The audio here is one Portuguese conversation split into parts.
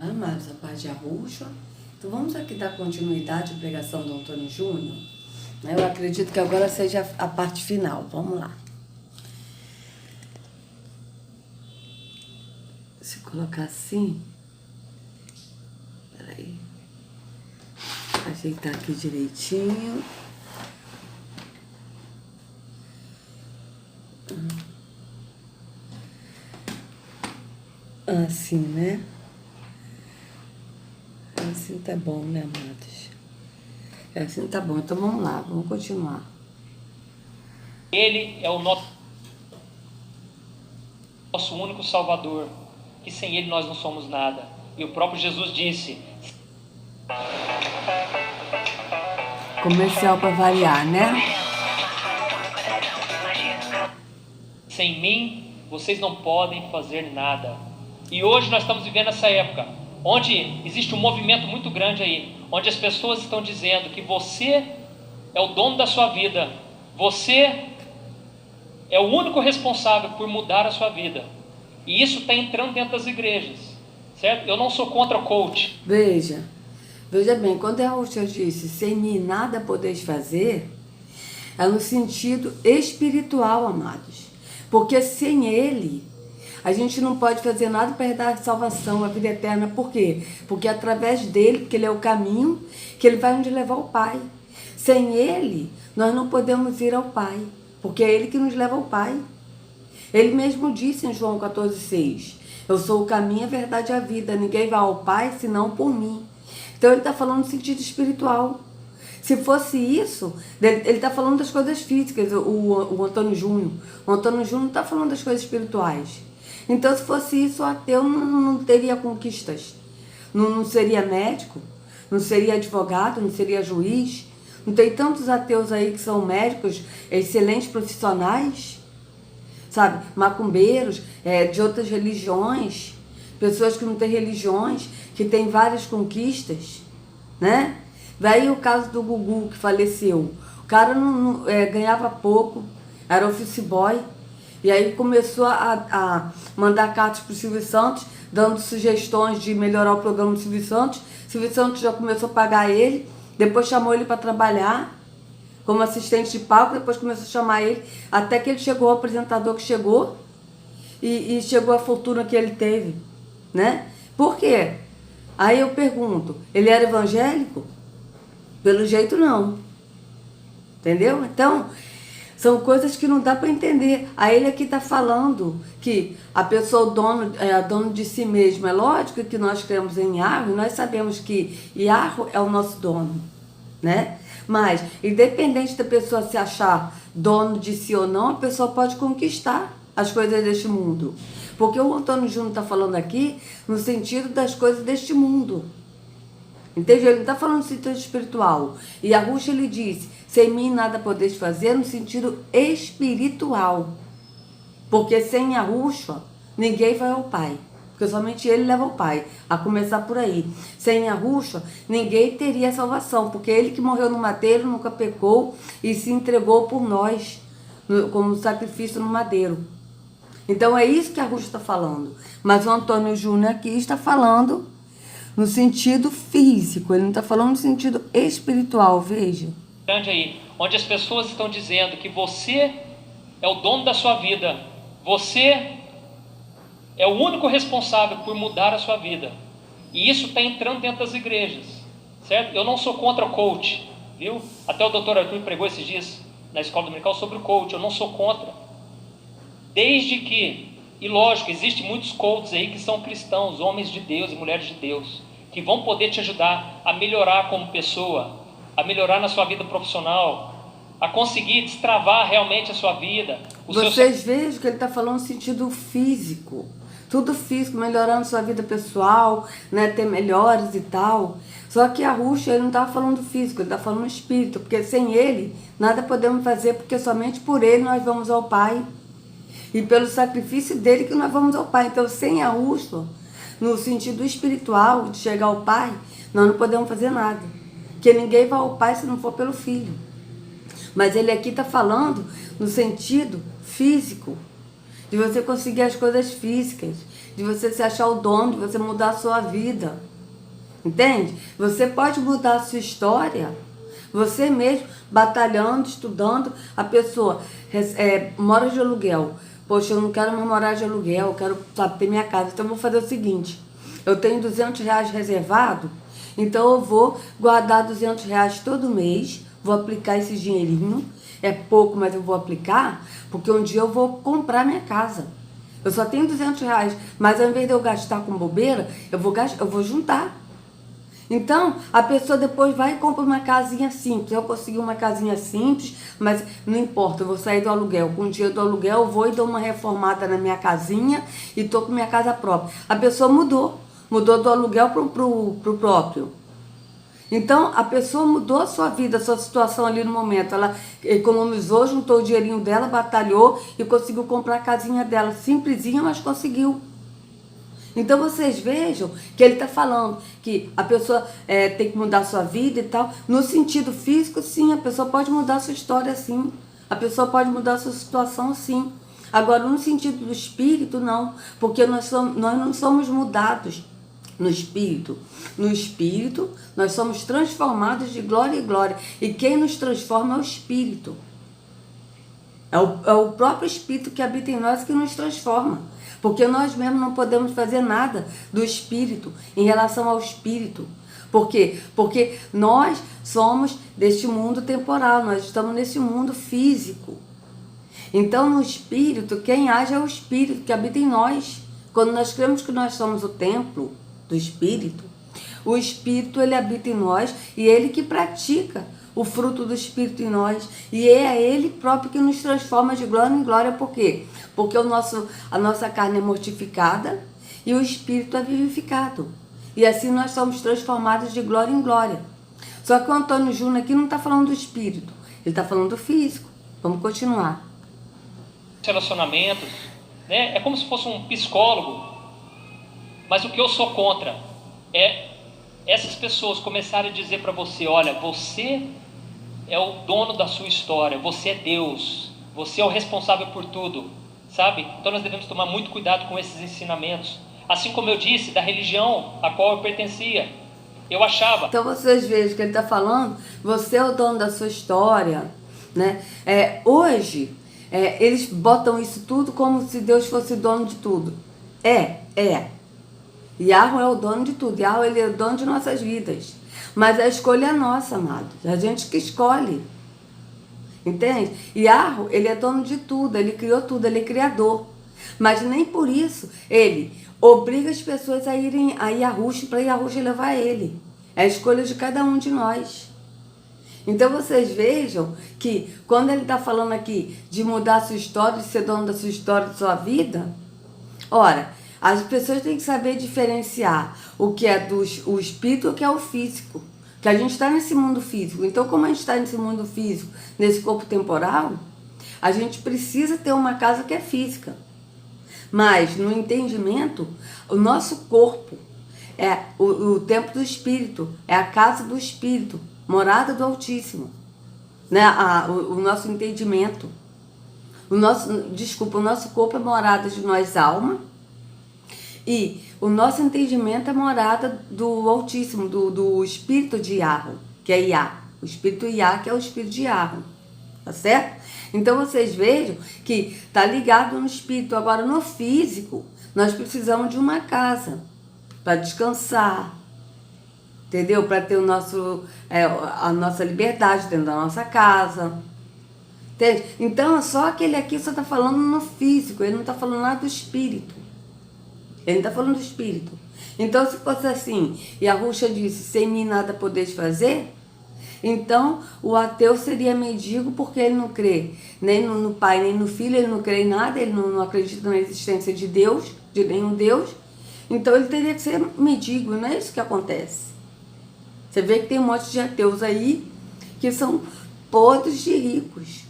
Amados, a paz de Arruxa. Então vamos aqui dar continuidade à pregação do Antônio Júnior. Eu acredito que agora seja a parte final. Vamos lá. Se colocar assim. Peraí. Ajeitar aqui direitinho. Assim, né? Assim tá bom, né, amados? Assim tá bom. Então vamos lá, vamos continuar. Ele é o nosso único Salvador, que sem Ele nós não somos nada. E o próprio Jesus disse: Comercial para variar, né? sem mim vocês não podem fazer nada. E hoje nós estamos vivendo essa época, onde existe um movimento muito grande aí, onde as pessoas estão dizendo que você é o dono da sua vida, você é o único responsável por mudar a sua vida. E isso está entrando dentro das igrejas, certo? Eu não sou contra o coach. Veja bem, quando a Rússia disse, sem mim nada podeis fazer, é no sentido espiritual, amados. Porque sem Ele, a gente não pode fazer nada para herdar a salvação, a vida eterna. Por quê? Porque é através dele, porque ele é o caminho, que ele vai onde levar o Pai. Sem Ele, nós não podemos ir ao Pai, porque é Ele que nos leva ao Pai. Ele mesmo disse em João 14,6, eu sou o caminho, a verdade e a vida, ninguém vai ao Pai senão por mim. Então ele está falando no sentido espiritual. Se fosse isso, ele está falando das coisas físicas, o Antônio Júnior. O Antônio Júnior está falando das coisas espirituais. Então, se fosse isso, o ateu não teria conquistas. Não seria médico, não seria advogado, não seria juiz. Não tem tantos ateus aí que são médicos, excelentes profissionais, sabe? Macumbeiros, de outras religiões, pessoas que não têm religiões, que têm várias conquistas, né? Daí o caso do Gugu, que faleceu. O cara ganhava pouco, era office boy. E aí começou a mandar cartas para o Silvio Santos, dando sugestões de melhorar o programa do Silvio Santos. O Silvio Santos já começou a pagar ele, depois chamou ele para trabalhar como assistente de palco, depois começou a chamar ele, até que ele chegou ao apresentador que chegou, e chegou a fortuna que ele teve, né? Por quê? Aí eu pergunto, ele era evangélico? Pelo jeito não, entendeu? Então, são coisas que não dá para entender. Aí ele aqui está falando que a pessoa dono de si mesma. É lógico que nós cremos em Yahweh, nós sabemos que Yahweh é o nosso dono, né? Mas, independente da pessoa se achar dono de si ou não, a pessoa pode conquistar as coisas deste mundo. Porque o Antônio Júnior está falando aqui no sentido das coisas deste mundo. Entende? Ele não está falando no sentido espiritual. E a Rússia, ele disse, sem mim nada podeis fazer no sentido espiritual. Porque sem a Rússia, ninguém vai ao Pai. Porque somente ele leva ao Pai. A começar por aí. Sem a Rússia, ninguém teria salvação. Porque ele que morreu no madeiro, nunca pecou e se entregou por nós como sacrifício no madeiro. Então é isso que a Rússia está falando. Mas o Antônio Júnior aqui está falando no sentido físico, ele não está falando no sentido espiritual, veja. Grande aí, onde as pessoas estão dizendo que você é o dono da sua vida, você é o único responsável por mudar a sua vida. E isso está entrando dentro das igrejas, certo? Eu não sou contra o coach, viu? Até o Dr. Arthur pregou esses dias na escola dominical sobre o coach, eu não sou contra. Desde que, e lógico, existem muitos coaches aí que são cristãos, homens de Deus e mulheres de Deus, que vão poder te ajudar a melhorar como pessoa, a melhorar na sua vida profissional, a conseguir destravar realmente a sua vida. Vocês vejam que ele está falando no sentido físico, tudo físico, melhorando sua vida pessoal, né, ter melhores e tal. Só que a Rússia, ele não está falando físico, ele está falando espírito, porque sem ele nada podemos fazer, porque somente por ele nós vamos ao Pai. E pelo sacrifício dele que nós vamos ao Pai. Então, sem a Rússia, no sentido espiritual, de chegar ao Pai, nós não podemos fazer nada. Porque ninguém vai ao Pai se não for pelo Filho. Mas ele aqui está falando no sentido físico, de você conseguir as coisas físicas. de você se achar o dono, de você mudar a sua vida. Entende? Você pode mudar a sua história. Você mesmo, batalhando, estudando, a pessoa mora de aluguel. Poxa, eu não quero mais morar de aluguel, eu quero, sabe, ter minha casa. Então eu vou fazer o seguinte, eu tenho R$ 200 reservado, então eu vou guardar R$ 200 todo mês, vou aplicar esse dinheirinho, é pouco, mas eu vou aplicar, porque um dia eu vou comprar minha casa. Eu só tenho R$ 200, mas ao invés de eu gastar com bobeira, eu vou juntar. Então, a pessoa depois vai e compra uma casinha simples. Eu consegui uma casinha simples, mas não importa, eu vou sair do aluguel. Com o dinheiro do aluguel, eu vou e dou uma reformada na minha casinha e tô com minha casa própria. A pessoa mudou do aluguel pro próprio. Então, a pessoa mudou a sua vida, a sua situação ali no momento. Ela economizou, juntou o dinheirinho dela, batalhou e conseguiu comprar a casinha dela. Simplesinha, mas conseguiu. Então vocês vejam que ele está falando que a pessoa tem que mudar a sua vida e tal. No sentido físico, sim, a pessoa pode mudar a sua história, sim. A pessoa pode mudar a sua situação, sim. Agora, no sentido do espírito, não. Porque nós não somos mudados no espírito. No espírito, nós somos transformados de glória em glória. E quem nos transforma é o espírito. É o próprio espírito que habita em nós que nos transforma. Porque nós mesmos não podemos fazer nada do espírito, em relação ao espírito. Por quê? Porque nós somos deste mundo temporal, nós estamos nesse mundo físico. Então, no espírito, quem age é o espírito que habita em nós. Quando nós cremos que nós somos o templo do espírito, o espírito, ele habita em nós e ele que pratica o fruto do espírito em nós. E é ele próprio que nos transforma de glória em glória. Por quê? Porque a nossa carne é mortificada e o espírito é vivificado. E assim nós somos transformados de glória em glória. Só que o Antônio Júnior aqui não está falando do espírito, ele está falando do físico. Vamos continuar. Relacionamentos, né? É como se fosse um psicólogo. Mas o que eu sou contra é essas pessoas começarem a dizer para você: olha, você é o dono da sua história, você é Deus, você é o responsável por tudo, sabe? Então nós devemos tomar muito cuidado com esses ensinamentos. Assim como eu disse, da religião a qual eu pertencia, eu achava... Então vocês vejam que ele está falando, você é o dono da sua história, né? Hoje, eles botam isso tudo como se Deus fosse dono de tudo. Yahweh é o dono de tudo, Yahweh, ele é o dono de nossas vidas. Mas a escolha é nossa, amados. A gente que escolhe. Entende? Yahweh, ele é dono de tudo, ele criou tudo, ele é criador. Mas nem por isso ele obriga as pessoas a irem a Yahushua para Yahushua levar ele. É a escolha de cada um de nós. Então vocês vejam que quando ele está falando aqui de mudar a sua história, de ser dono da sua história, da sua vida, ora, as pessoas têm que saber diferenciar o que é o espírito e o que é o físico. Que a gente está nesse mundo físico. Então, como a gente está nesse mundo físico, nesse corpo temporal, a gente precisa ter uma casa que é física. Mas, no entendimento, o nosso corpo é o templo do Espírito, é a casa do Espírito, morada do Altíssimo. Né? O nosso entendimento. O nosso corpo é morada de nós, alma, e o nosso entendimento é morada do Altíssimo, do Espírito de Yahweh, que é Yah. O Espírito Yah, que é o Espírito de Yahweh. Tá certo? Então vocês vejam que tá ligado no espírito. Agora no físico, nós precisamos de uma casa para descansar, entendeu? Para ter a nossa liberdade dentro da nossa casa. Entende? Então só aquele aqui só tá falando no físico, ele não tá falando nada do espírito. Ele não tá falando do espírito. Então se fosse assim, e a Ruxa disse, sem mim nada podeis fazer, então o ateu seria mendigo porque ele não crê nem no pai, nem no filho, ele não crê em nada, ele não acredita na existência de Deus, de nenhum Deus. Então ele teria que ser mendigo, não é isso que acontece. Você vê que tem um monte de ateus aí que são podres de ricos.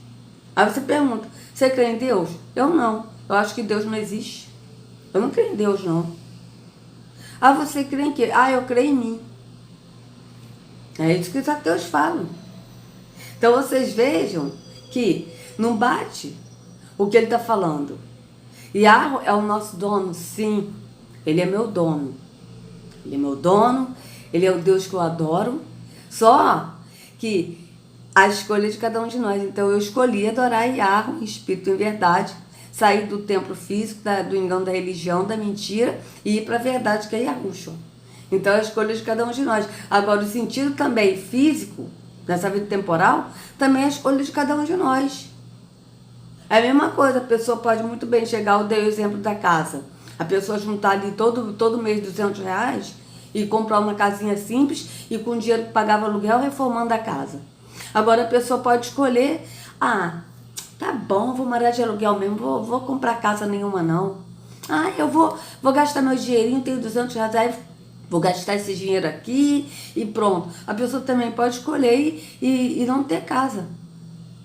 Aí você pergunta, você crê em Deus? Eu não, eu acho que Deus não existe. Eu não creio em Deus, não. Ah, você crê em quê? Ah, eu creio em mim. É isso que os ateus falam. Então vocês vejam que não bate o que ele está falando. Yahweh é o nosso dono, sim. Ele é meu dono. Ele é meu dono, ele é o Deus que eu adoro. Só que a escolha é de cada um de nós. Então eu escolhi adorar Yahweh em espírito e em verdade, sair do templo físico, do engano da religião, da mentira, e ir para a verdade, que é Yahushua. Então é a escolha de cada um de nós. Agora, o sentido também físico, nessa vida temporal, também é a escolha de cada um de nós. É a mesma coisa, a pessoa pode muito bem chegar, eu dei o exemplo da casa, a pessoa juntar ali todo mês R$200 e comprar uma casinha simples e com o dinheiro que pagava aluguel reformando a casa. Agora a pessoa pode escolher, tá bom, vou morar de aluguel mesmo, vou comprar casa nenhuma não. Eu vou gastar meu dinheirinho, tenho R$200, aí vou gastar esse dinheiro aqui e pronto. A pessoa também pode escolher e não ter casa,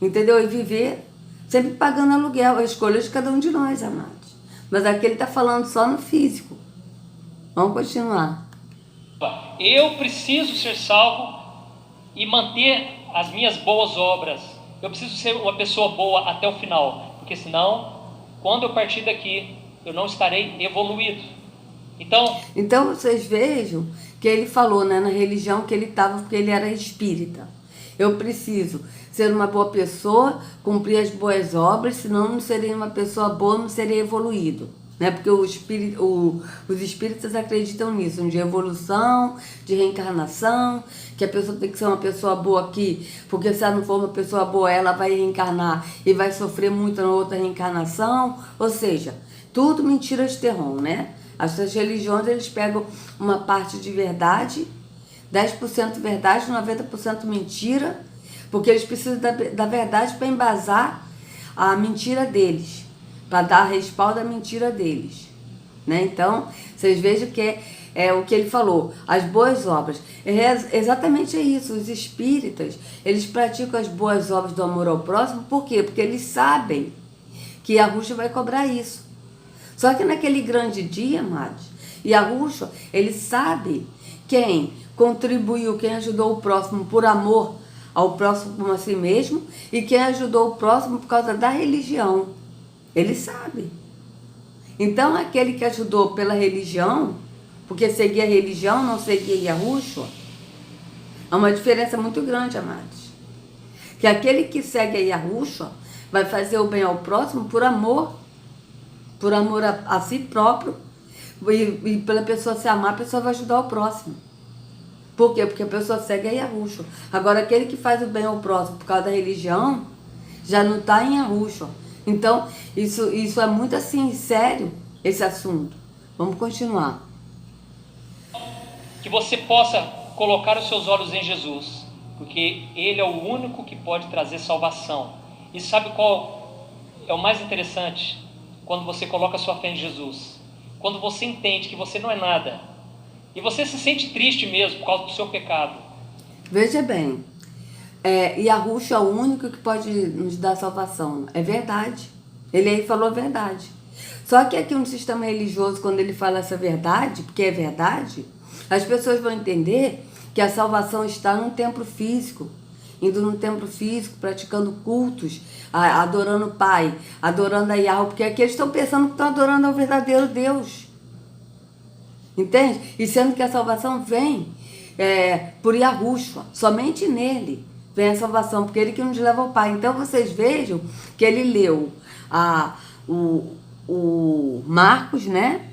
entendeu? E viver sempre pagando aluguel, a escolha de cada um de nós, amados. Mas aqui ele está falando só no físico. Vamos continuar. Eu preciso ser salvo e manter as minhas boas obras. Eu preciso ser uma pessoa boa até o final, porque senão, quando eu partir daqui, eu não estarei evoluído. Então vocês vejam que ele falou, né, na religião que ele estava, porque ele era espírita. Eu preciso ser uma boa pessoa, cumprir as boas obras, senão não serei uma pessoa boa, não serei evoluído. Né? Porque os espíritas acreditam nisso, de evolução, de reencarnação, que a pessoa tem que ser uma pessoa boa aqui, porque se ela não for uma pessoa boa, ela vai reencarnar e vai sofrer muito na outra reencarnação. Ou seja, tudo mentira de terror, né? Essas religiões, eles pegam uma parte de verdade, 10% verdade, 90% mentira, porque eles precisam da verdade para embasar a mentira deles, para dar respaldo à mentira deles, né? Então, vocês vejam que é o que ele falou, as boas obras. Exatamente isso, os espíritas, eles praticam as boas obras do amor ao próximo, por quê? Porque eles sabem que Yahushua vai cobrar isso. Só que naquele grande dia, amados, Yahushua, ele sabe quem contribuiu, quem ajudou o próximo por amor ao próximo como a si mesmo, e quem ajudou o próximo por causa da religião. Ele sabe. Então, aquele que ajudou pela religião, porque seguia a religião, não seguia Yahushua, há uma diferença muito grande, amados. Que aquele que segue a Yahushua vai fazer o bem ao próximo por amor a si próprio, e pela pessoa se amar, a pessoa vai ajudar o próximo. Por quê? Porque a pessoa segue a Yahushua. Agora, aquele que faz o bem ao próximo por causa da religião, já não está em Yahushua. Então, isso é muito assim, sério, esse assunto. Vamos continuar. Que você possa colocar os seus olhos em Jesus, porque Ele é o único que pode trazer salvação. E sabe qual é o mais interessante? Quando você coloca a sua fé em Jesus. Quando você entende que você não é nada. E você se sente triste mesmo por causa do seu pecado. Veja bem, Yahushua é o único que pode nos dar salvação. É verdade. Ele aí falou a verdade. Só que aqui no sistema religioso, quando ele fala essa verdade, porque é verdade, as pessoas vão entender que a salvação está num templo físico. Indo no templo físico, praticando cultos, adorando o Pai, adorando a Yahweh, porque aqui eles estão pensando que estão adorando ao verdadeiro Deus. Entende? E sendo que a salvação vem por Yahushua, somente nele vem a salvação, porque ele que nos leva ao Pai. Então vocês vejam que ele leu o Marcos, né?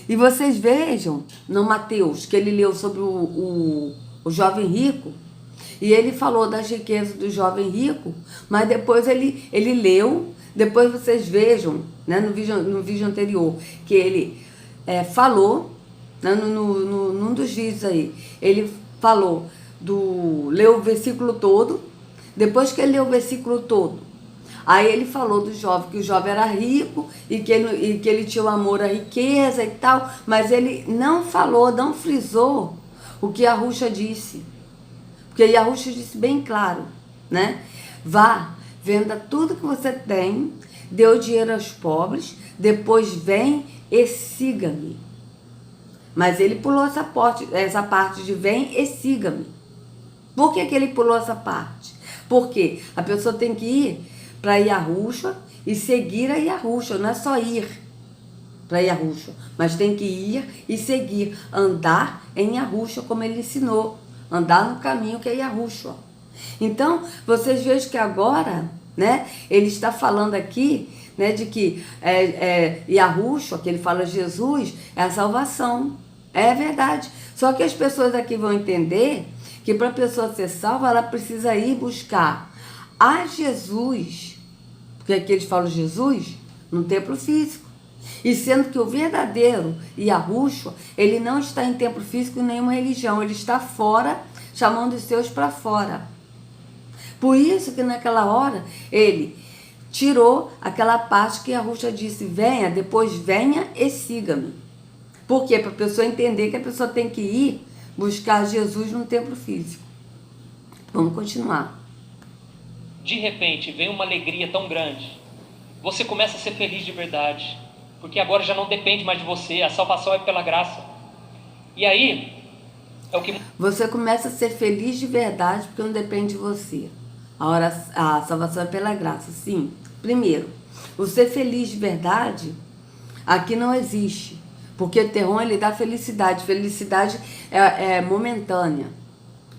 E vocês vejam no Mateus, que ele leu sobre o jovem rico, e ele falou das riquezas do jovem rico, mas depois ele leu, depois vocês vejam, né, no vídeo anterior, que ele falou, né, num dos vídeos aí, ele falou, leu o versículo todo, depois que ele leu o versículo todo, aí ele falou do jovem, que o jovem era rico e que ele tinha o amor à riqueza e tal, mas ele não falou, não frisou o que Yahushua disse. Porque Yahushua disse bem claro, né? Vá, venda tudo que você tem, dê o dinheiro aos pobres, depois vem e siga-me. Mas ele pulou essa parte de vem e siga-me. Por que ele pulou essa parte? Porque a pessoa tem que ir para Yahushua e seguir a Yahushua, não é só ir. para Yahushua, mas tem que ir e seguir, andar em Yahushua como ele ensinou, andar no caminho que é Yahushua. Então, vocês vejam que agora, né, ele está falando aqui, né, de que Yahushua, que ele fala Jesus, é a salvação. É verdade. Só que as pessoas aqui vão entender que para a pessoa ser salva, ela precisa ir buscar a Jesus, porque aqui eles falam Jesus, no templo físico. E sendo que o verdadeiro Yahushua, ele não está em templo físico em nenhuma religião, ele está fora, chamando os seus para fora. Por isso que naquela hora, ele tirou aquela parte que Yahushua disse, venha, depois venha e siga-me. Por quê? Para a pessoa entender que a pessoa tem que ir buscar Jesus no templo físico. Vamos continuar. De repente, vem uma alegria tão grande. Você começa a ser feliz de verdade. Porque agora já não depende mais de você. A salvação é pela graça. E aí, é o que... Você começa a ser feliz de verdade porque não depende de você. A salvação é pela graça. Sim. Primeiro, o ser feliz de verdade aqui não existe. Porque o terror, ele dá felicidade. Felicidade é momentânea.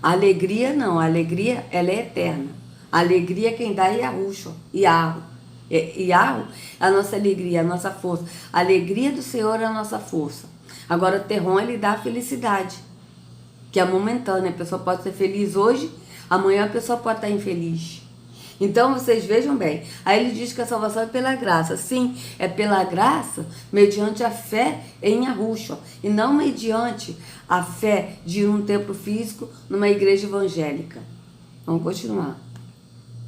A alegria não. A alegria, ela é eterna. A alegria quem dá é Yahushua. Yahu. Yahu é a nossa alegria, a nossa força. A alegria do Senhor é a nossa força. Agora o terror, ele dá a felicidade, que é momentânea. A pessoa pode ser feliz hoje, amanhã a pessoa pode estar infeliz. Então vocês vejam bem, aí ele diz que a salvação é pela graça. Sim, é pela graça mediante a fé em Yahushua, e não mediante a fé de um templo físico numa igreja evangélica. Vamos continuar.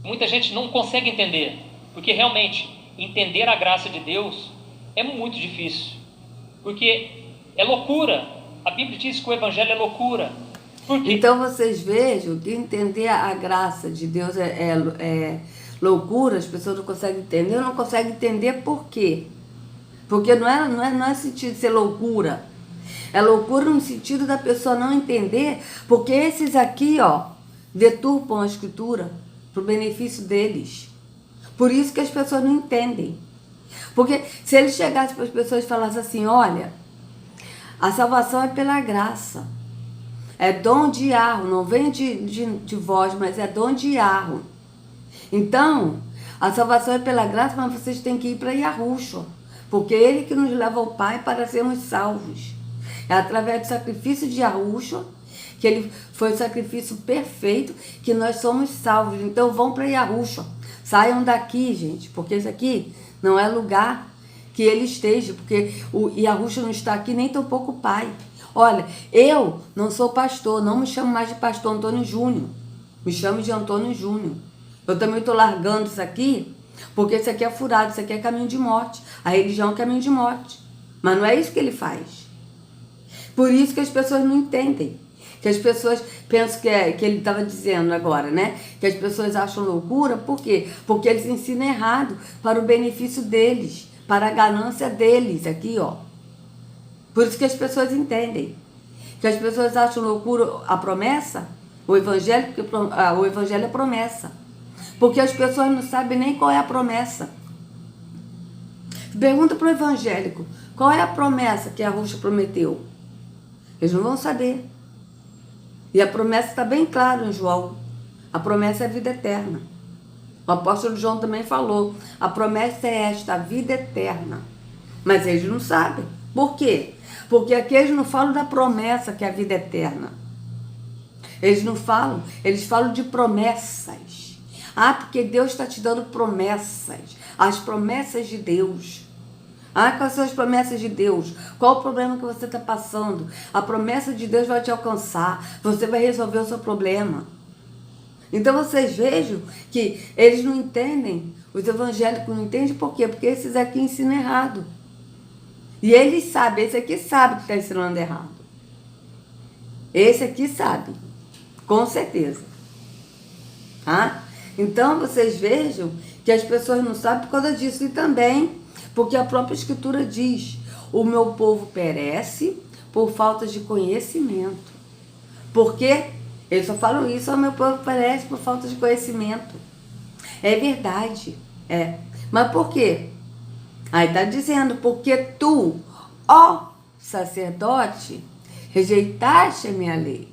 Muita gente não consegue entender, porque realmente entender a graça de Deus é muito difícil, porque é loucura. A Bíblia diz que o Evangelho é loucura. Então vocês vejam que entender a graça de Deus é loucura, as pessoas não conseguem entender, não conseguem entender por quê? Porque não é sentido de ser loucura, é loucura no sentido da pessoa não entender, porque esses aqui, ó, deturpam a escritura para o benefício deles. Por isso que as pessoas não entendem. Porque se ele chegasse para as pessoas e falasse assim, olha, a salvação é pela graça. É dom de Yahu, não vem de vós, mas é dom de Yahu. Então, a salvação é pela graça, mas vocês têm que ir para Yahushua, porque é ele que nos leva ao Pai para sermos salvos. É através do sacrifício de Yahushua, que ele foi o sacrifício perfeito, que nós somos salvos. Então, vão para Yahushua. Saiam daqui, gente, porque isso aqui não é lugar que ele esteja, porque o Yahushua não está aqui, nem tampouco o Pai. Olha, eu não sou pastor, não me chamo mais de pastor Antônio Júnior, me chamo de Antônio Júnior. Eu também estou largando isso aqui, porque isso aqui é furado, isso aqui é caminho de morte. A religião é caminho de morte, mas não é isso que ele faz. Por isso que as pessoas não entendem, que as pessoas pensam que ele estava dizendo agora, né? Que as pessoas acham loucura, por quê? Porque eles ensinam errado, para o benefício deles, para a ganância deles, aqui, ó. Por isso que as pessoas entendem, que as pessoas acham loucura a promessa, o evangelho, porque o evangelho é promessa. Porque as pessoas não sabem nem qual é a promessa. Pergunta para o evangélico, qual é a promessa que a Yahushua prometeu? Eles não vão saber. E a promessa está bem clara em João. A promessa é a vida eterna. O apóstolo João também falou, a promessa é esta, a vida eterna. Mas eles não sabem. Por quê? Porque aqui eles não falam da promessa que é a vida eterna. Eles não falam, eles falam de promessas. Ah, porque Deus está te dando promessas. As promessas de Deus. Ah, quais são as promessas de Deus? Qual o problema que você está passando? A promessa de Deus vai te alcançar. Você vai resolver o seu problema. Então vocês vejam que eles não entendem. Os evangélicos não entendem por quê? Porque esses aqui ensinam errado. E eles sabem, esse aqui sabe que está ensinando errado. Esse aqui sabe, com certeza. Tá? Então vocês vejam que as pessoas não sabem por causa disso. E também porque a própria Escritura diz, o meu povo perece por falta de conhecimento. Porque eles só falam isso, o meu povo perece por falta de conhecimento. É verdade, é. Mas por quê? Aí está dizendo, porque tu, ó sacerdote, rejeitaste a minha lei,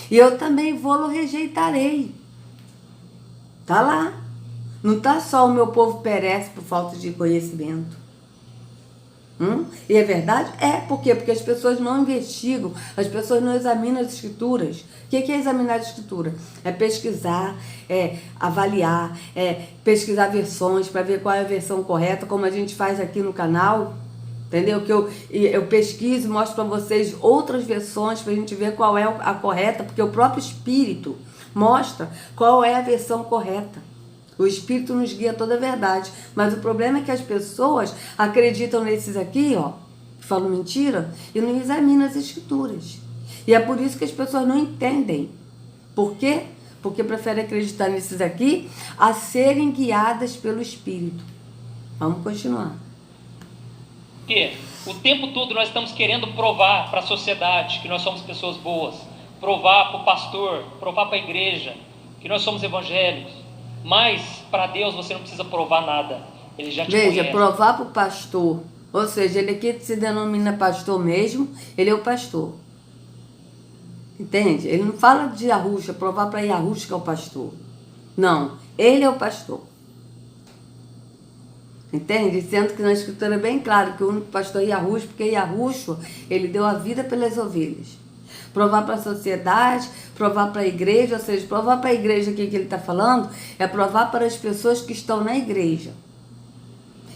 e eu também vou-lo rejeitarei. Está lá. Não está só o meu povo perece por falta de conhecimento. E é verdade? É. Por quê? Porque as pessoas não investigam, as pessoas não examinam as escrituras. O que é examinar a escritura? É pesquisar, é avaliar, é pesquisar versões para ver qual é a versão correta, como a gente faz aqui no canal. Entendeu? Que eu pesquiso e mostro para vocês outras versões para a gente ver qual é a correta, porque o próprio Espírito mostra qual é a versão correta. O Espírito nos guia toda a verdade. Mas o problema é que as pessoas acreditam nesses aqui, ó, que falam mentira, e não examinam as escrituras. E é por isso que as pessoas não entendem. Por quê? Porque preferem acreditar nesses aqui a serem guiadas pelo Espírito. Vamos continuar. Porque o tempo todo nós estamos querendo provar para a sociedade que nós somos pessoas boas, provar para o pastor, provar para a igreja que nós somos evangélicos. Mas para Deus você não precisa provar nada. Ele já te conhece. Veja, provar para o pastor, ou seja, ele aqui se denomina pastor mesmo, ele é o pastor. Entende? Ele não fala de Yahusha, provar para Yahusha que é o pastor. Não, ele é o pastor. Entende? Sendo que na escritura é bem claro que o único pastor é Yahusha, porque Yahusha, ele deu a vida pelas ovelhas. Provar para a sociedade, provar para a igreja, ou seja, provar para a igreja aqui que ele está falando, é provar para as pessoas que estão na igreja.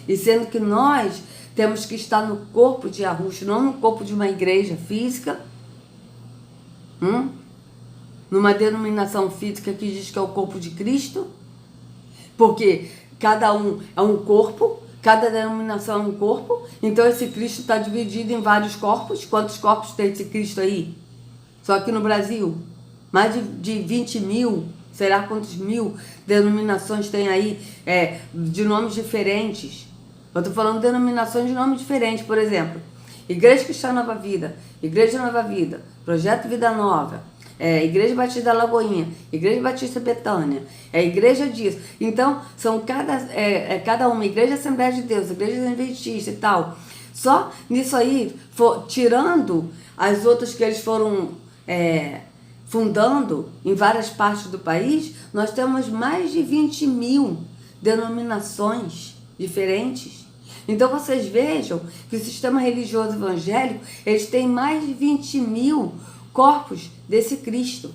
E sendo que nós temos que estar no corpo de Yahusha, não no corpo de uma igreja física, numa denominação física que diz que é o corpo de Cristo, porque cada um é um corpo, cada denominação é um corpo, então esse Cristo está dividido em vários corpos. Quantos corpos tem esse Cristo aí? Só aqui no Brasil, mais de 20 mil, sei lá quantos mil denominações tem aí, de nomes diferentes. Eu estou falando de denominações de nomes diferentes, por exemplo, Igreja Cristã Nova Vida, Igreja Nova Vida, Projeto Vida Nova, Igreja Batista da Lagoinha, Igreja Batista Betânia, Igreja disso. Então, são cada uma, Igreja Assembleia de Deus, Igreja Adventista e tal. Só nisso aí, tirando as outras que eles foram fundando em várias partes do país, nós temos mais de 20 mil denominações diferentes. Então vocês vejam que o sistema religioso evangélico, eles têm mais de 20 mil corpos desse Cristo.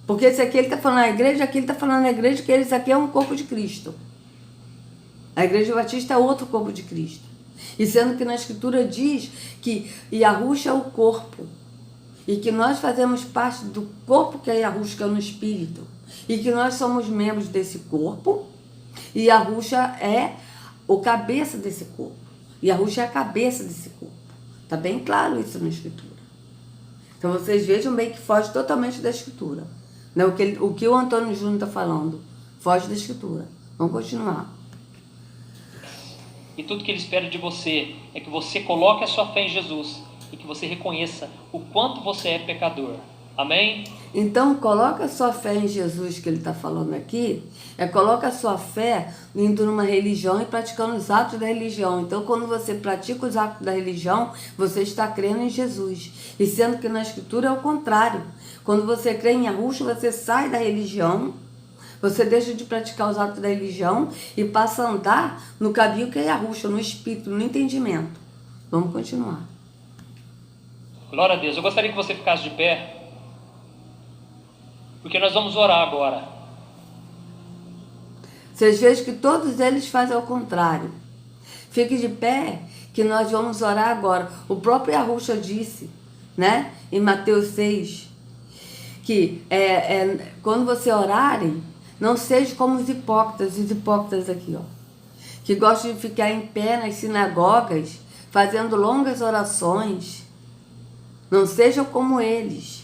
Porque esse aqui ele está falando a igreja, aqui ele está falando a igreja, que eles aqui é um corpo de Cristo. A Igreja Batista é outro corpo de Cristo. E sendo que na Escritura diz que Yahusha é o corpo. E que nós fazemos parte do corpo que é Yahusha, que é no Espírito. E que nós somos membros desse corpo. E Yahusha é o cabeça desse corpo. Yahusha é a cabeça desse corpo. Está bem claro isso na Escritura. Então vocês vejam bem que foge totalmente da Escritura. Não, o que o Antônio Júnior está falando foge da Escritura. Vamos continuar. E tudo que ele espera de você é que você coloque a sua fé em Jesus e que você reconheça o quanto você é pecador. Amém? Então, coloca a sua fé em Jesus, que ele está falando aqui, coloca a sua fé indo numa religião e praticando os atos da religião. Então, quando você pratica os atos da religião, você está crendo em Jesus. E sendo que na Escritura é o contrário. Quando você crê em Yahusha, você sai da religião, você deixa de praticar os atos da religião e passa a andar no caminho que é Yahusha, no Espírito, no entendimento. Vamos continuar. Glória a Deus. Eu gostaria que você ficasse de pé, porque nós vamos orar agora. Vocês vejam que todos eles fazem ao contrário. Fique de pé, que nós vamos orar agora. O próprio Yahusha disse, né, em Mateus 6, que quando você orarem, não seja como os hipócritas aqui, ó, que gostam de ficar em pé nas sinagogas, fazendo longas orações. Não sejam como eles.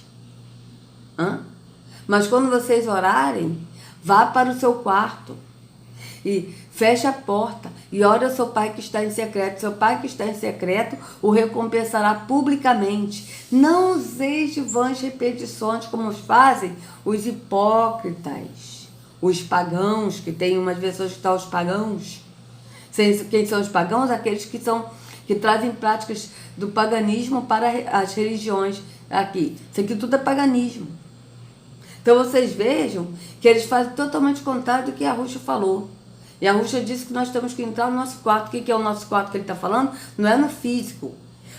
Mas quando vocês orarem, vá para o seu quarto e feche a porta e ore ao seu pai que está em secreto. Seu pai que está em secreto o recompensará publicamente. Não useis vãs repetições como fazem os hipócritas, os pagãos, que tem umas versões que estão os pagãos. Quem são os pagãos? Aqueles que trazem práticas do paganismo para as religiões aqui. Isso aqui tudo é paganismo. Então vocês vejam que eles fazem totalmente o contrário do que a Ruxa falou. E a Ruxa disse que nós temos que entrar no nosso quarto. O que é o nosso quarto que ele está falando? Não é no físico.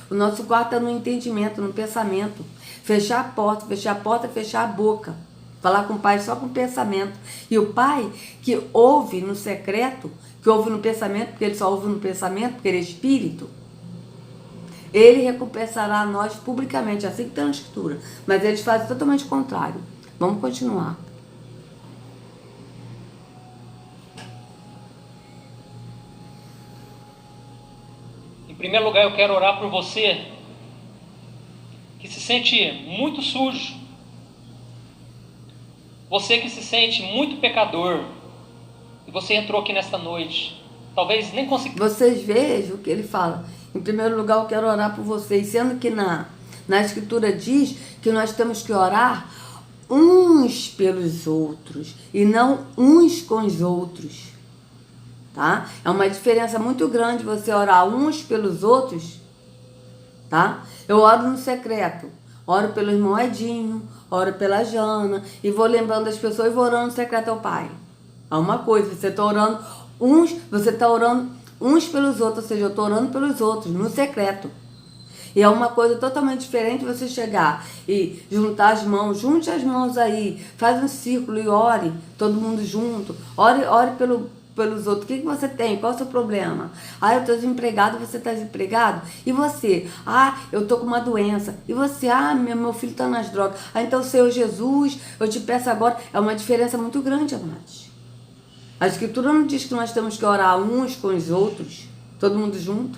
O nosso quarto é no entendimento, no pensamento. Fechar a porta, fechar a boca. Falar com o Pai só com o pensamento. E o Pai que ouve no secreto, que ouve no pensamento, porque ele só ouve no pensamento, porque ele é espírito, ele recompensará a nós publicamente, assim que está na Escritura. Mas eles fazem totalmente o contrário. Vamos continuar. Em primeiro lugar, eu quero orar por você que se sente muito sujo. Você que se sente muito pecador. E você entrou aqui nesta noite. Talvez nem conseguiu. Vocês vejam o que ele fala. Em primeiro lugar, eu quero orar por vocês. Sendo que na Escritura diz que nós temos que orar uns pelos outros. E não uns com os outros. Tá? É uma diferença muito grande você orar uns pelos outros. Tá? Eu oro no secreto. Oro pelo irmão Edinho. Oro pela Jana. E vou lembrando das pessoas e vou orando no secreto ao Pai. É uma coisa. Você está orando uns pelos outros. Ou seja, eu estou orando pelos outros. No secreto. E é uma coisa totalmente diferente você chegar e juntar as mãos. Junte as mãos aí. Faz um círculo e ore. Todo mundo junto. Ore pelos outros. O que você tem? Qual é o seu problema? Ah, eu estou desempregado, você está desempregado? E você? Ah, eu estou com uma doença. E você? Ah, meu filho está nas drogas. Ah, então, Senhor Jesus, eu te peço agora. É uma diferença muito grande, amados. A Escritura não diz que nós temos que orar uns com os outros, todo mundo junto.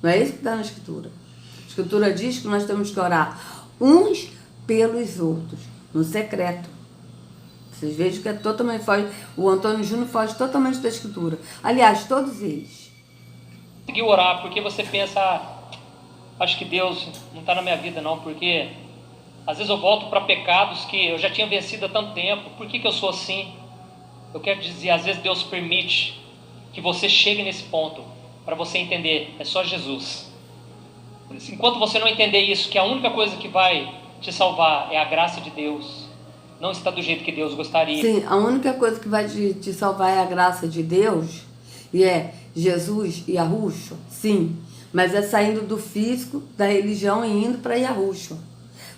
Não é isso que está na Escritura. A Escritura diz que nós temos que orar uns pelos outros, no secreto. Vocês vejam que é totalmente foge. O Antônio Júnior foge totalmente da Escritura. Aliás, todos eles. Conseguiu orar porque você pensa, acho que Deus não está na minha vida não, porque às vezes eu volto para pecados que eu já tinha vencido há tanto tempo. Por que eu sou assim? Eu quero dizer, às vezes Deus permite que você chegue nesse ponto para você entender, é só Jesus. Enquanto você não entender isso, que a única coisa que vai te salvar é a graça de Deus, não está do jeito que Deus gostaria. Sim, a única coisa que vai te salvar é a graça de Deus, e é Jesus e Yahushua, sim. Mas é saindo do físico, da religião e indo para Yahushua.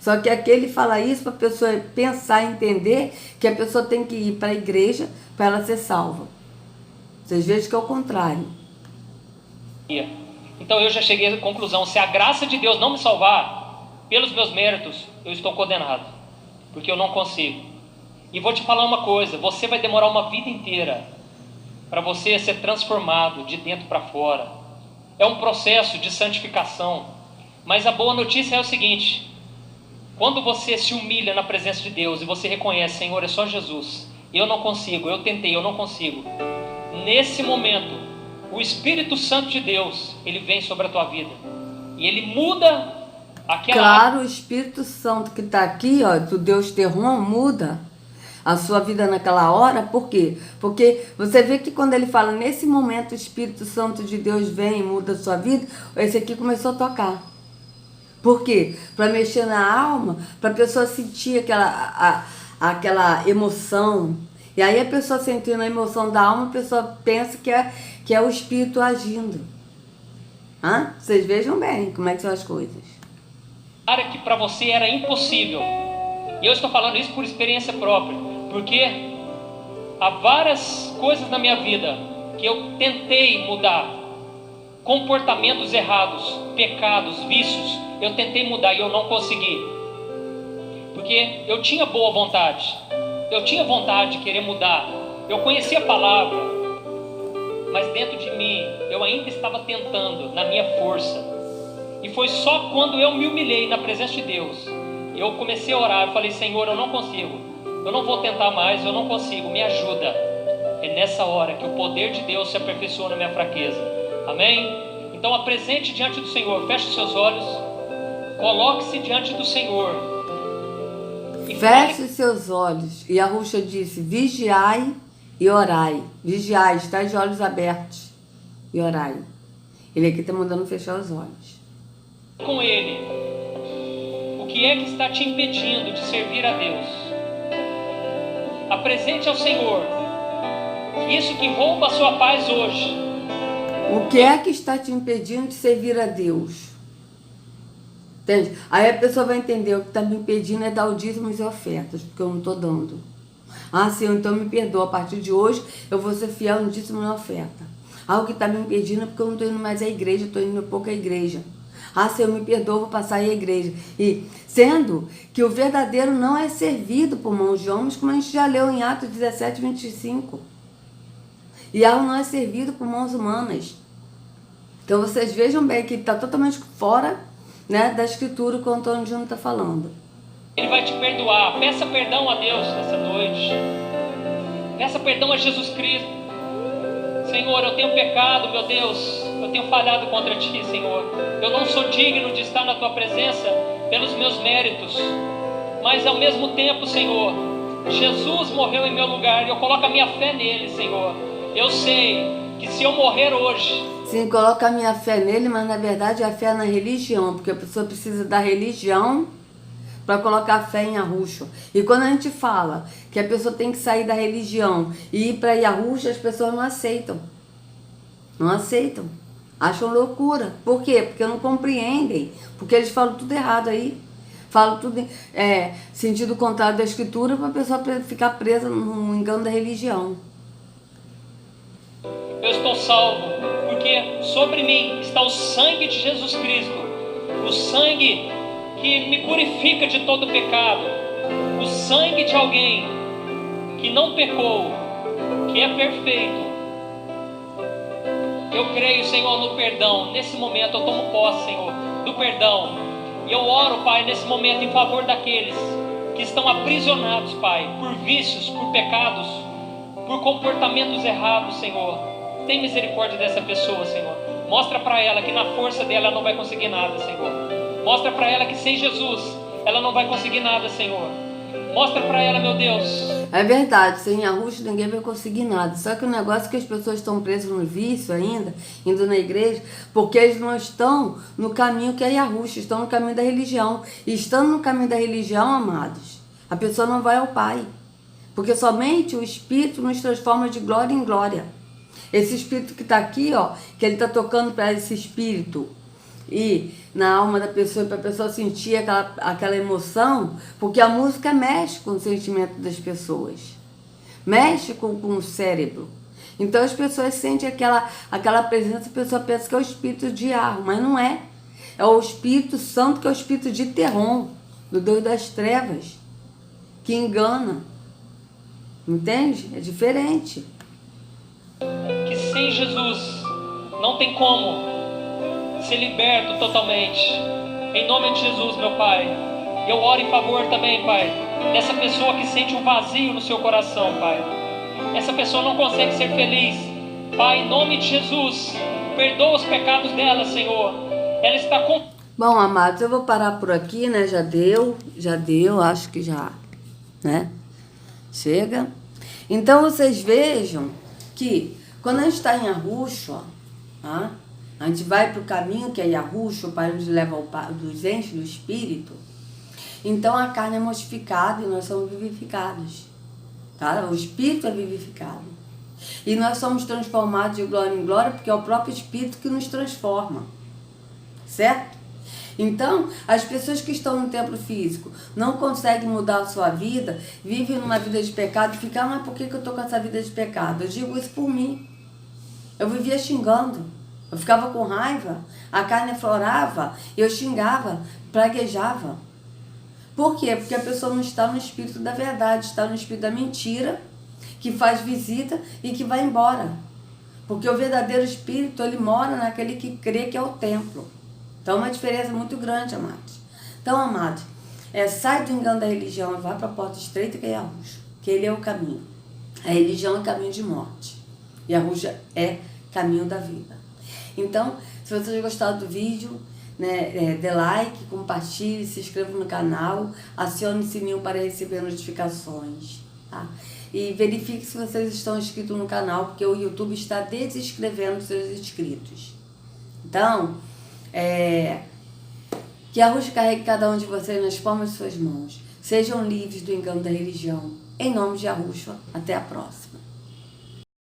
Só que aqui ele fala isso para a pessoa pensar e entender que a pessoa tem que ir para a igreja para ela ser salva. Vocês vejam que é o contrário. Então eu já cheguei à conclusão, se a graça de Deus não me salvar, pelos meus méritos, eu estou condenado. Porque eu não consigo. E vou te falar uma coisa, você vai demorar uma vida inteira para você ser transformado de dentro para fora. É um processo de santificação. Mas a boa notícia é o seguinte, quando você se humilha na presença de Deus e você reconhece, Senhor, é só Jesus, eu não consigo, eu tentei, eu não consigo. Nesse momento, o Espírito Santo de Deus, ele vem sobre a tua vida. E ele muda aquela... Claro, o Espírito Santo que está aqui, ó, do Deus Terron, muda a sua vida naquela hora. Por quê? Porque você vê que quando ele fala, nesse momento o Espírito Santo de Deus vem e muda a sua vida, esse aqui começou a tocar. Por quê? Para mexer na alma, para a pessoa sentir aquela emoção. E aí a pessoa sentindo a emoção da alma, a pessoa pensa que é o Espírito agindo. Hã? Vocês vejam bem como é que são as coisas. Área que para você era impossível. E eu estou falando isso por experiência própria, porque há várias coisas na minha vida que eu tentei mudar, comportamentos errados, pecados, vícios, eu tentei mudar e eu não consegui, porque eu tinha boa vontade, eu tinha vontade de querer mudar, eu conhecia a palavra, mas dentro de mim eu ainda estava tentando na minha força. E foi só quando eu me humilhei na presença de Deus, eu comecei a orar, eu falei, Senhor, eu não consigo, eu não vou tentar mais, eu não consigo, me ajuda. É nessa hora que o poder de Deus se aperfeiçoa na minha fraqueza. Amém? Então apresente diante do Senhor, feche os seus olhos, coloque-se diante do Senhor. Feche os seus olhos. E a Ruxa disse, vigiai e orai. Vigiai, estai de olhos abertos. e orai. Ele aqui está mandando fechar os olhos. Com Ele, o que é que está te impedindo de servir a Deus? Apresente ao Senhor isso que rouba a sua paz hoje. O que é que está te impedindo de servir a Deus? Entende? Aí a pessoa vai entender, o que está me impedindo é dar o dízimos e ofertas, porque eu não estou dando. Ah, Senhor, então me perdoa, a partir de hoje eu vou ser fiel no dízimo e na oferta. Ah, o que está me impedindo é porque eu não estou indo mais à igreja, estou indo pouco à igreja. Ah, Senhor, me perdoa, vou passar aí à igreja. E sendo que o verdadeiro não é servido por mãos de homens, como a gente já leu em Atos 17, 25. E algo não é servido por mãos humanas. Então vocês vejam bem que está totalmente fora, né, da escritura que o Antônio Júnior está falando. Ele vai te perdoar. Peça perdão a Deus nessa noite. Peça perdão a Jesus Cristo. Senhor, eu tenho pecado, meu Deus. Eu tenho falhado contra Ti, Senhor. Eu não sou digno de estar na Tua presença pelos meus méritos. Mas ao mesmo tempo, Senhor, Jesus morreu em meu lugar e eu coloco a minha fé nele, Senhor. Eu sei que se eu morrer hoje... Sim, coloca a minha fé nele, mas na verdade a fé é na religião, porque a pessoa precisa da religião para colocar a fé em Yahushua. E quando a gente fala que a pessoa tem que sair da religião e ir para Yahushua, as pessoas não aceitam. Não aceitam. Acham loucura. Por quê? Porque não compreendem. Porque eles falam tudo errado aí. Falam tudo sentido contrário da escritura para a pessoa ficar presa no engano da religião. Eu estou salvo, porque sobre mim está o sangue de Jesus Cristo, o sangue que me purifica de todo pecado, o sangue de alguém que não pecou, que é perfeito. Eu creio, Senhor, no perdão. Nesse momento eu tomo posse, Senhor, do perdão. E eu oro, Pai, nesse momento em favor daqueles que estão aprisionados, Pai, por vícios, por pecados, por comportamentos errados, Senhor. Tem misericórdia dessa pessoa, Senhor. Mostra para ela que na força dela ela não vai conseguir nada, Senhor. Mostra para ela que sem Jesus ela não vai conseguir nada, Senhor. Mostra para ela, meu Deus. É verdade, sem Yahushua ninguém vai conseguir nada. Só que o negócio é que as pessoas estão presas no vício ainda, indo na igreja, porque eles não estão no caminho que é Yahushua, estão no caminho da religião. E estando no caminho da religião, amados, a pessoa não vai ao Pai. Porque somente o Espírito nos transforma de glória em glória. Esse espírito que está aqui, ó, que ele está tocando para esse espírito e na alma da pessoa, para a pessoa sentir aquela emoção, porque a música mexe com o sentimento das pessoas, mexe com o cérebro. Então as pessoas sentem aquela presença, a pessoa pensa que é o espírito de Arro, mas não é. É o Espírito Santo, que é o espírito de Terron, do Deus das trevas, que engana. Entende? É diferente. Que sem Jesus não tem como ser liberto totalmente. Em nome de Jesus, meu Pai, eu oro em favor também, Pai, dessa pessoa que sente um vazio no seu coração, Pai. Essa pessoa não consegue ser feliz. Pai, em nome de Jesus, perdoa os pecados dela, Senhor. Ela está com... Bom, amados, eu vou parar por aqui, né? Já deu, acho que já, né? Chega. Então vocês vejam que quando a gente está em Yahushua, tá? A gente vai para o caminho que é Yahushua, o Pai nos leva nos enche do Espírito, então a carne é mortificada e nós somos vivificados. Tá? O Espírito é vivificado. E nós somos transformados de glória em glória, porque é o próprio Espírito que nos transforma. Certo? Então, as pessoas que estão no templo físico não conseguem mudar a sua vida, vivem numa vida de pecado e ficam, mas por que eu estou com essa vida de pecado? Eu digo isso por mim. Eu vivia xingando, eu ficava com raiva, a carne aflorava, eu xingava, praguejava. Por quê? Porque a pessoa não está no espírito da verdade, está no espírito da mentira, que faz visita e que vai embora. Porque o verdadeiro espírito, ele mora naquele que crê que é o templo. Então é uma diferença muito grande, amados. Então, amados, sai do engano da religião e vai para a porta estreita que é Yahushua, que ele é o caminho. A religião é caminho de morte. Yahushua é caminho da vida. Então, se vocês gostaram do vídeo, né, dê like, compartilhe, se inscreva no canal, acione o sininho para receber notificações. tá? E verifique se vocês estão inscritos no canal, porque o YouTube está desinscrevendo seus inscritos. Então, que a Ruxa carregue cada um de vocês nas palmas de suas mãos. Sejam livres do engano da religião. Em nome de Arruxa, até a próxima.